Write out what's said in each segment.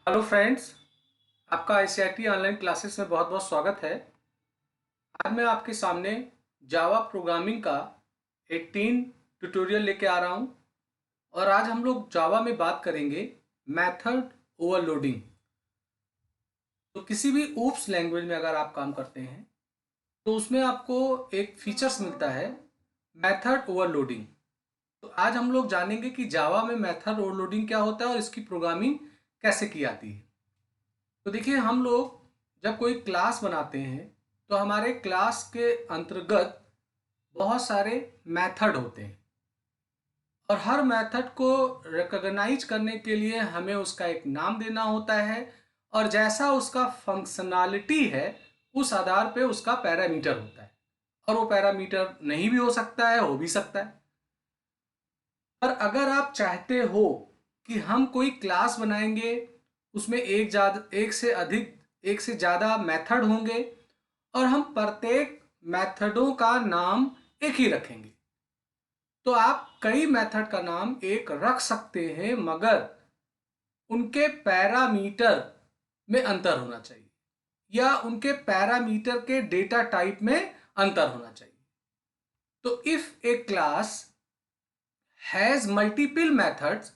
Hello friends, आपका ICIT online classes में बहुत बहुत स्वागत है। आज मैं आपके सामने जावा प्रोग्रामिंग का 18 ट्यूटोरियल लेके आ रहा हूँ और आज हम लोग जावा में बात करेंगे मेथड ओवरलोडिंग। तो किसी भी ऊप्स लैंग्वेज में अगर आप काम करते हैं तो उसमें आपको एक फीचर्स मिलता है मेथड ओवरलोडिंग। तो आज हम लोग जानेंगे कि जावा में मेथड ओवरलोडिंग क्या होता है और इसकी प्रोग्रामिंग कैसे की जाती है। तो देखिए, हम लोग जब कोई क्लास बनाते हैं तो हमारे क्लास के अंतर्गत बहुत सारे मेथड होते हैं और हर मेथड को रिकॉग्नाइज करने के लिए हमें उसका एक नाम देना होता है और जैसा उसका फंक्शनैलिटी है उस आधार पे उसका पैरामीटर होता है। और वो पैरामीटर नहीं भी हो सकता है, हो भी सकता है। पर अगर आप चाहते हो कि हम कोई क्लास बनाएंगे, उसमें एक से ज़्यादा मेथड होंगे और हम प्रत्येक मेथडों का नाम एक ही रखेंगे, तो आप कई मेथड का नाम एक रख सकते हैं, मगर उनके पैरामीटर में अंतर होना चाहिए या उनके पैरामीटर के डेटा टाइप में अंतर होना चाहिए। तो if A class has multiple methods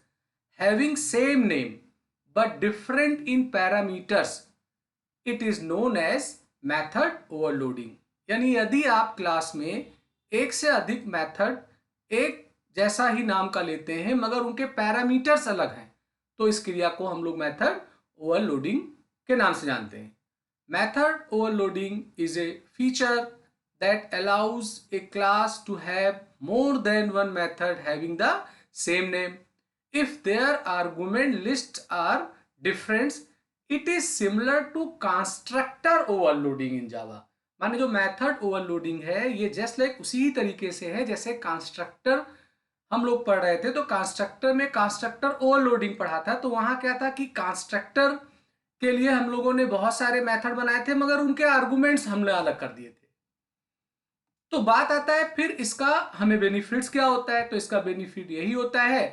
having same name but different in parameters, it is known as method overloading। यानी यदि आप क्लास में एक से अधिक मेथड एक जैसा ही नाम का लेते हैं मगर उनके पैरामीटर्स अलग हैं, तो इस क्रिया को हम लोग मेथड ओवरलोडिंग के नाम से जानते हैं। Method overloading is a feature that allows a class to have more than one method having the same name. If their argument lists are different, it is similar to constructor overloading in Java। माने जो method overloading है ये just like उसी तरीके से है जैसे constructor हम लोग पढ़ रहे थे। तो कंस्ट्रक्टर में कंस्ट्रक्टर ओवरलोडिंग पढ़ा था, तो वहां क्या था कि कंस्ट्रक्टर के लिए हम लोगों ने बहुत सारे मेथड बनाए थे मगर उनके आर्गुमेंट्स हमने अलग कर दिए थे। तो बात आता है फिर इसका हमें बेनिफिट्स क्या होता है। तो इसका बेनिफिट यही होता है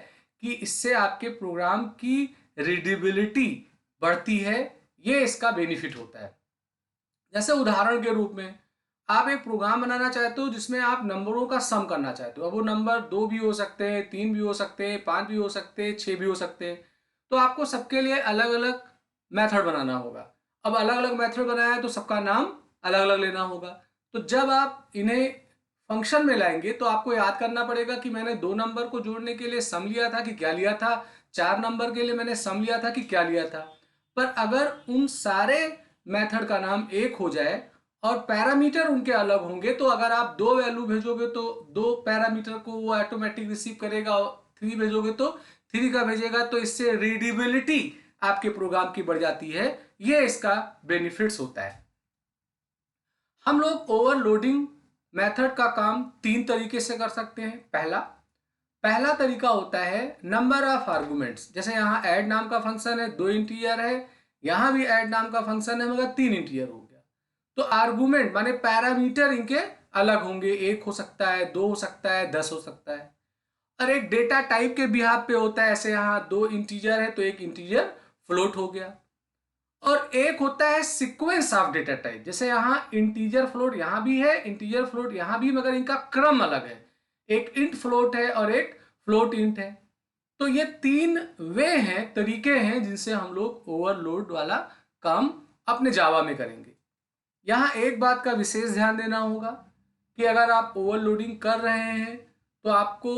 कि इससे आपके प्रोग्राम की रीडेबिलिटी बढ़ती है। ये इसका बेनिफिट होता है। जैसे उदाहरण के रूप में आप एक प्रोग्राम बनाना चाहते हो जिसमें आप नंबरों का सम करना चाहते हो। अब वो नंबर 2 भी हो सकते हैं, 3 भी हो सकते हैं, 5 भी हो सकते हैं, 6 भी हो सकते हैं। तो आपको सबके लिए अलग अलग मेथड बनाना होगा। अब अलग अलग मेथड बनाया है तो सबका नाम अलग अलग लेना होगा। तो जब आप इन्हें फंक्शन में लाएंगे तो आपको याद करना पड़ेगा कि मैंने 2 नंबर को जोड़ने के लिए सम लिया था कि क्या लिया था, 4 नंबर के लिए मैंने सम लिया था कि क्या लिया था। पर अगर उन सारे मेथड का नाम एक हो जाए और पैरामीटर उनके अलग होंगे, तो अगर आप 2 वैल्यू भेजोगे तो 2 पैरामीटर को वो ऑटोमेटिक रिसीव करेगा और 3 भेजोगे तो 3 का भेजेगा। तो इससे रीडेबिलिटी आपके प्रोग्राम की बढ़ जाती है। ये इसका बेनिफिट्स होता है। हम लोग ओवरलोडिंग मेथड का काम 3 तरीके से कर सकते हैं। पहला तरीका होता है नंबर ऑफ आर्गुमेंट्स। जैसे यहाँ ऐड नाम का फंक्शन है, 2 इंटीजर है, यहाँ भी ऐड नाम का फंक्शन है मगर 3 इंटीजर हो गया। तो आर्गुमेंट माने पैरामीटर इनके अलग होंगे, 1 हो सकता है, 2 हो सकता है, 10 हो सकता है। और एक डेटा टाइप के बिहाफ पे होता है, ऐसे यहाँ 2 इंटीजर है तो एक इंटीजर फ्लोट हो गया। और एक होता है सीक्वेंस ऑफ डेटा टाइप। जैसे यहाँ इंटीजर फ्लोट यहाँ भी है, इंटीजर फ्लोट यहाँ भी, मगर इनका क्रम अलग है। एक इंट फ्लोट है और एक फ्लोट इंट है। तो ये 3 वे हैं, तरीके हैं जिनसे हम लोग ओवरलोड वाला काम अपने जावा में करेंगे। यहाँ एक बात का विशेष ध्यान देना होगा कि अगर आप ओवरलोडिंग कर रहे हैं तो आपको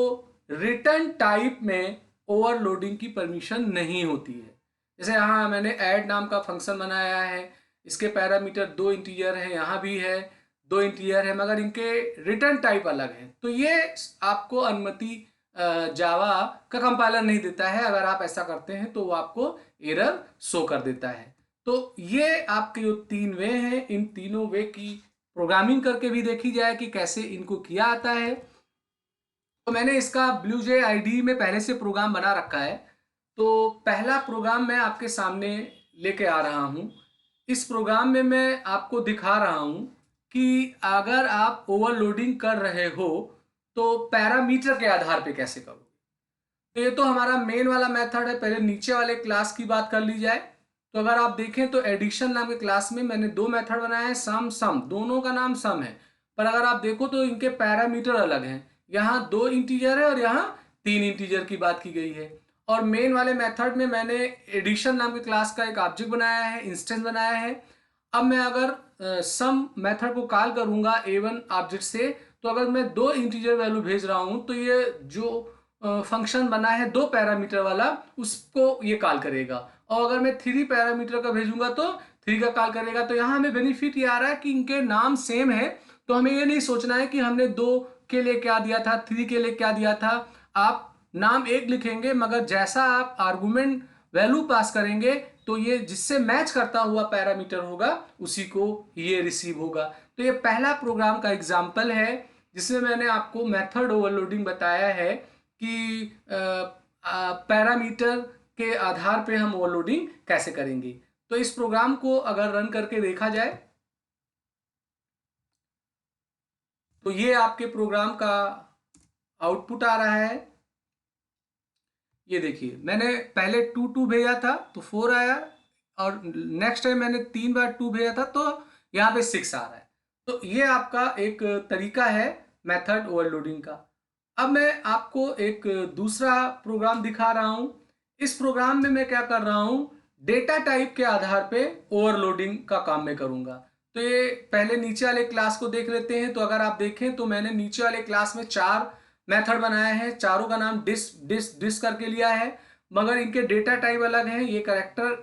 रिटर्न टाइप में ओवरलोडिंग की परमिशन नहीं होती है। जैसे यहाँ मैंने ऐड नाम का फंक्शन बनाया है, इसके पैरामीटर 2 इंटीजर हैं, यहाँ भी है 2 इंटीजर है, मगर इनके रिटर्न टाइप अलग हैं। तो ये आपको अनुमति जावा का कंपाइलर नहीं देता है। अगर आप ऐसा करते हैं तो वो आपको एरर शो कर देता है। तो ये आपके जो 3 वे हैं, इन तीनों वे की प्रोग्रामिंग करके भी देखी जाए कि कैसे इनको किया आता है। तो मैंने इसका ब्लूजे आईडी में पहले से प्रोग्राम बना रखा है। तो पहला प्रोग्राम मैं आपके सामने लेके आ रहा हूँ। इस प्रोग्राम में मैं आपको दिखा रहा हूँ कि अगर आप ओवरलोडिंग कर रहे हो तो पैरामीटर के आधार पे कैसे करोगे। तो ये तो हमारा मेन वाला मेथड है। पहले नीचे वाले क्लास की बात कर ली जाए। तो अगर आप देखें तो एडिशन नाम के क्लास में मैंने दो मेथड बनाए हैं, सम सम, दोनों का नाम सम है, पर अगर आप देखो तो इनके पैरामीटर अलग हैं। यहाँ 2 इंटीजर है और यहाँ 3 इंटीजर की बात की गई है। और मेन वाले मेथड में मैंने एडिशन नाम के क्लास का एक ऑब्जेक्ट बनाया है, इंस्टेंस बनाया है। अब मैं अगर सम मेथड को कॉल करूंगा A1 ऑब्जेक्ट से, तो अगर मैं 2 इंटीजर वैल्यू भेज रहा हूं तो ये जो फंक्शन बना है 2 पैरामीटर वाला, उसको ये कॉल करेगा। और अगर मैं 3 पैरामीटर का भेजूंगा तो 3 का कॉल करेगा। तो यहाँ हमें बेनिफिट ये आ रहा है कि इनके नाम सेम है, तो हमें ये नहीं सोचना है कि हमने 2 के लिए क्या दिया था, 3 के लिए क्या दिया था। आप नाम एक लिखेंगे, मगर जैसा आप आर्गुमेंट वैल्यू पास करेंगे तो ये जिससे मैच करता हुआ पैरामीटर होगा उसी को ये रिसीव होगा। तो ये पहला प्रोग्राम का एग्जाम्पल है जिसमें मैंने आपको मेथड ओवरलोडिंग बताया है कि पैरामीटर के आधार पे हम ओवरलोडिंग कैसे करेंगे। तो इस प्रोग्राम को अगर रन करके देखा जाए तो ये आपके प्रोग्राम का आउटपुट आ रहा है। ये देखिए, मैंने पहले 2 भेजा था तो 4 आया, और नेक्स्ट टाइम मैंने 3 बार 2 भेजा था तो यहाँ पे 6 आ रहा है। तो ये आपका एक तरीका है मेथड ओवरलोडिंग का। अब मैं आपको एक दूसरा प्रोग्राम दिखा रहा हूं। इस प्रोग्राम में मैं क्या कर रहा हूं, डेटा टाइप के आधार पे ओवरलोडिंग का काम मैं करूंगा। तो ये पहले नीचे वाले क्लास को देख लेते हैं। तो अगर आप देखें तो मैंने नीचे वाले क्लास में 4 मेथड बनाए हैं, चारों का नाम डिस डिस डिस करके लिया है, मगर इनके डेटा टाइप अलग हैं। ये कैरेक्टर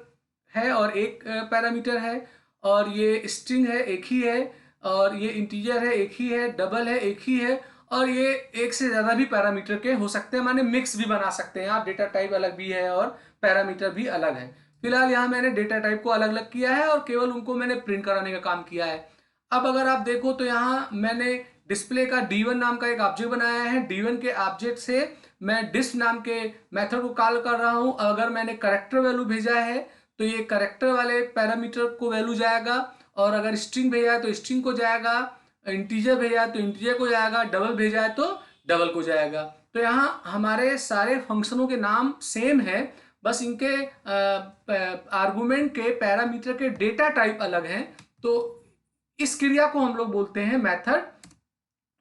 है और एक पैरामीटर है, और ये स्ट्रिंग है एक ही है, और ये इंटीजर है एक ही है, डबल है एक ही है, और ये एक से ज्यादा भी पैरामीटर के हो सकते हैं, माने मिक्स भी बना सकते हैं आप। डेटा टाइप अलग भी है और पैरामीटर भी अलग है। फिलहाल यहाँ मैंने डेटा टाइप को अलग अलग किया है और केवल उनको मैंने प्रिंट कराने का काम किया है। अब अगर आप देखो तो यहाँ मैंने डिस्प्ले का D1 नाम का एक ऑब्जेक्ट बनाया है। D1 के ऑब्जेक्ट से मैं डिस्प नाम के मेथड को कॉल कर रहा हूँ। अगर मैंने करेक्टर वैल्यू भेजा है तो ये करेक्टर वाले पैरामीटर को वैल्यू जाएगा, और अगर स्ट्रिंग भेजा है तो स्ट्रिंग को जाएगा, इंटीजर भेजा है तो इंटीजर को जाएगा, डबल भेजा है तो डबल को जाएगा। तो यहाँ हमारे सारे फंक्शनों के नाम सेम है, बस इनके आर्गुमेंट के पैरामीटर के डेटा टाइप अलग हैं। तो इस क्रिया को हम लोग बोलते हैं मेथड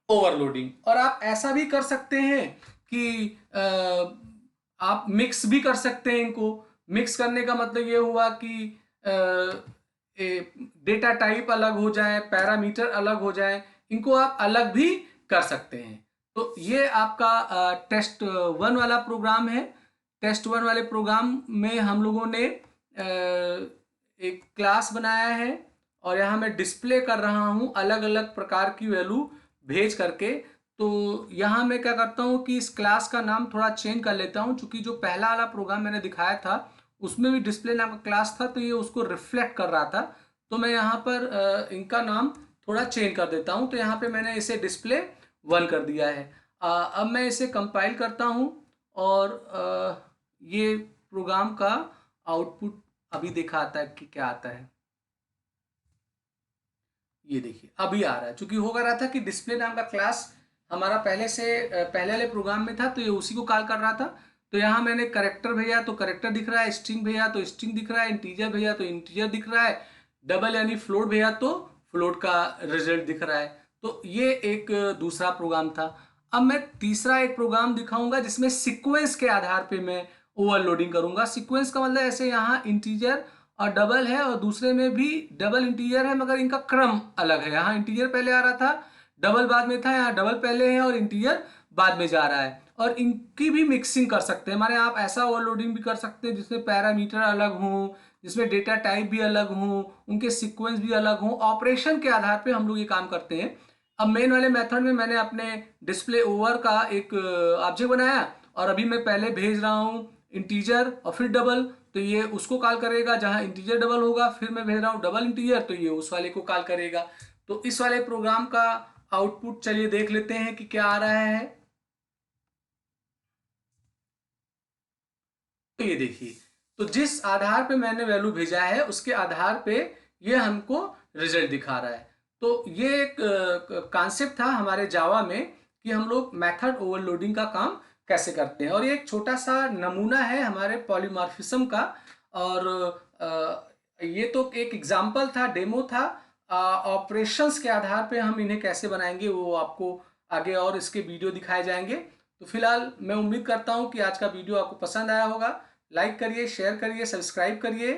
ओवरलोडिंग। और आप ऐसा भी कर सकते हैं कि आप मिक्स भी कर सकते हैं इनको। मिक्स करने का मतलब ये हुआ कि डेटा टाइप अलग हो जाए, पैरामीटर अलग हो जाए, इनको आप अलग भी कर सकते हैं। तो ये आपका टेस्ट 1 वाला प्रोग्राम है। टेस्ट 1 वाले प्रोग्राम में हम लोगों ने एक क्लास बनाया है, और यहाँ मैं डिस्प्ले कर रहा हूँ अलग अलग प्रकार की वैल्यू भेज करके। तो यहाँ मैं क्या करता हूँ कि इस क्लास का नाम थोड़ा चेंज कर लेता हूँ, क्योंकि जो पहला वाला प्रोग्राम मैंने दिखाया था उसमें भी डिस्प्ले नाम का क्लास था, तो ये उसको रिफ्लेक्ट कर रहा था। तो मैं यहाँ पर इनका नाम थोड़ा चेंज कर देता हूँ। तो यहाँ पे मैंने इसे डिस्प्ले 1 कर दिया है। अब मैं इसे कंपाइल करता हूँ, और ये प्रोग्राम का आउटपुट अभी दिखाता है कि क्या आता है। ये देखिए अभी आ रहा है। चूंकि हो रहा था कि डिस्प्ले नाम का क्लास हमारा पहले से पहले वाले प्रोग्राम में था, तो ये उसी को कॉल कर रहा था। तो यहाँ मैंने करेक्टर भेजा तो करेक्टर दिख रहा है, स्ट्रिंग भेजा तो स्ट्रिंग दिख रहा है, इंटीजर भेजा तो इंटीजर दिख रहा है, डबल यानी फ्लोट भेजा तो फ्लोट का रिजल्ट दिख रहा है। तो ये एक दूसरा प्रोग्राम था। अब मैं तीसरा एक प्रोग्राम दिखाऊंगा जिसमें सीक्वेंस के आधार पे मैं ओवरलोडिंग करूंगा। सीक्वेंस का मतलब ऐसे यहाँ इंटीजर और डबल है, और दूसरे में भी डबल इंटीजर है, मगर इनका क्रम अलग है। यहाँ इंटीजर पहले आ रहा था, डबल बाद में था, यहाँ डबल पहले है और इंटीजर बाद में जा रहा है। और इनकी भी मिक्सिंग कर सकते हैं, माने आप ऐसा ओवरलोडिंग भी कर सकते हैं जिसमें पैरामीटर अलग हों, जिसमें डेटा टाइप भी अलग हों, उनके सीक्वेंस भी अलग हों। ऑपरेशन के आधार पे हम लोग ये काम करते हैं। अब मेन वाले मेथड में मैंने अपने डिस्प्ले ओवर का एक ऑब्जेक्ट बनाया, और अभी मैं पहले भेज रहा हूँ इंटीजर और फिर डबल, तो ये उसको कॉल करेगा जहां इंटीजर डबल होगा। फिर मैं भेज रहा हूँ डबल इंटीजर, तो ये उस वाले को कॉल करेगा। तो इस वाले प्रोग्राम का आउटपुट चलिए देख लेते हैं कि क्या आ रहा है। तो ये देखिए, तो जिस आधार पे मैंने वैल्यू भेजा है उसके आधार पे ये हमको रिजल्ट दिखा रहा है। तो ये एक कॉन्सेप्ट था हमारे जावा में कि हम लोग मेथड ओवरलोडिंग का काम कैसे करते हैं, और ये एक छोटा सा नमूना है हमारे पॉलीमॉर्फिज्म का। और ये तो एक एग्जाम्पल था, डेमो था। ऑपरेशंस के आधार पे हम इन्हें कैसे बनाएंगे वो आपको आगे और इसके वीडियो दिखाए जाएंगे। तो फिलहाल मैं उम्मीद करता हूँ कि आज का वीडियो आपको पसंद आया होगा। लाइक करिए, शेयर करिए, सब्सक्राइब करिए।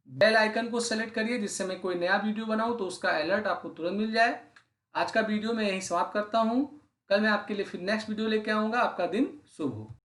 बेल आइकन को सेलेक्ट करिए जिससे मैं कोई नया वीडियो बनाऊं तो उसका अलर्ट आपको तुरंत मिल जाए। आज का वीडियो मैं यहीं समाप्त करता हूं। कल मैं आपके लिए फिर नेक्स्ट वीडियो लेके आऊंगा। आपका दिन शुभ हो।